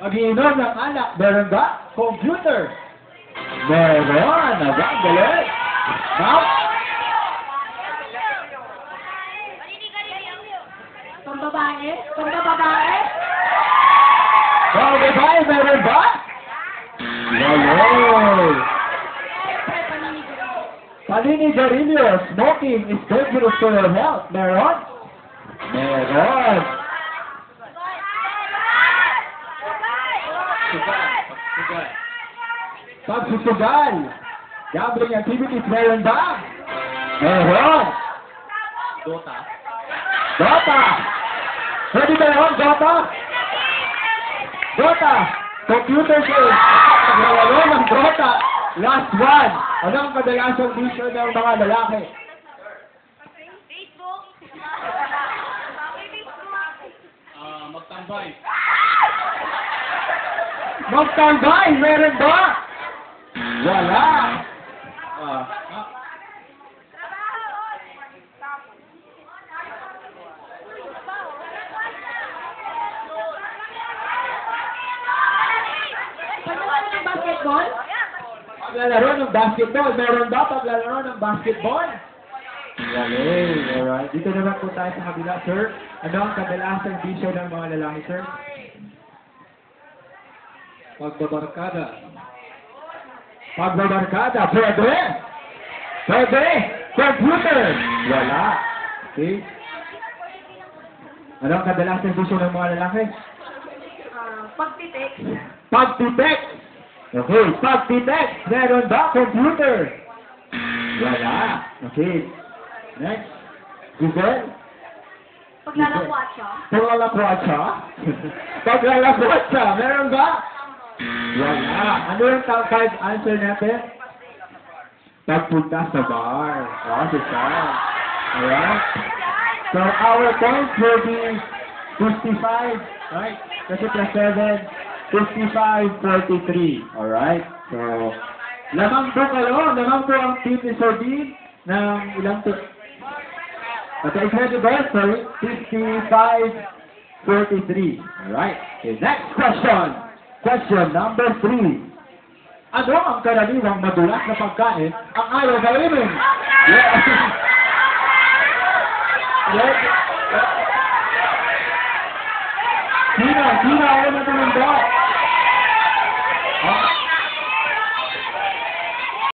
Mag-iinom ng alak. Meron ba? Computer. Meron. Aba, galit. Now? Pambabae? Pambabae? Babae, meron ba? Galit. Paninigarilyo. Smoking is dangerous to your health. Meron? Meron. Pagsusugal. Gambling activities, meron ba? Meron. Dota. Dota. Pwede ba yun, Dota? Dota. Computer games. Naglaro ng Dota. Last one. Ano ang kadalasang bisyo ng mga lalaki? Magtambay. Magtambay, meron ba? Wala. Paglalaro ng basketball? Paglalaro ng basketball, meron ba paglalaro ng basketball? Galing, alright. Dito naman po tayo sa kabila, sir. Ano ang kadalasang bisyo ng mga lalaki, sir? Pagbabarkada. Pagbabarkada, pwede? Pwede? Computer? Wala. Okay? Ano ang kadalasang bisyo ng mga lalaki? Pagtitik. Pagtitek. Okay, pagtitek. Meron ba computer? Wala. Okay. Next. Google. Paglalakwat siya. Paglalakwat siya? Paglalakwat siya. Meron ba? Wala. Ano yung top 5 answer natin? Pagpunta sa bar. Oh, si Sam. Alright? So, our points will be 55. Right? Kasi plus 7, 55, 43. Alright? So, lamang po kayo. Lamang po ang team ni Sir Dean ng ilang to... Okay, ready ba? Sorry. 55, 43. Alright. Okay, next question. Question number 3. Ano ang karaniwang madulas na pagkain ang ayaw kainin? Yeah. Sino? Sino? Ano na tumanda?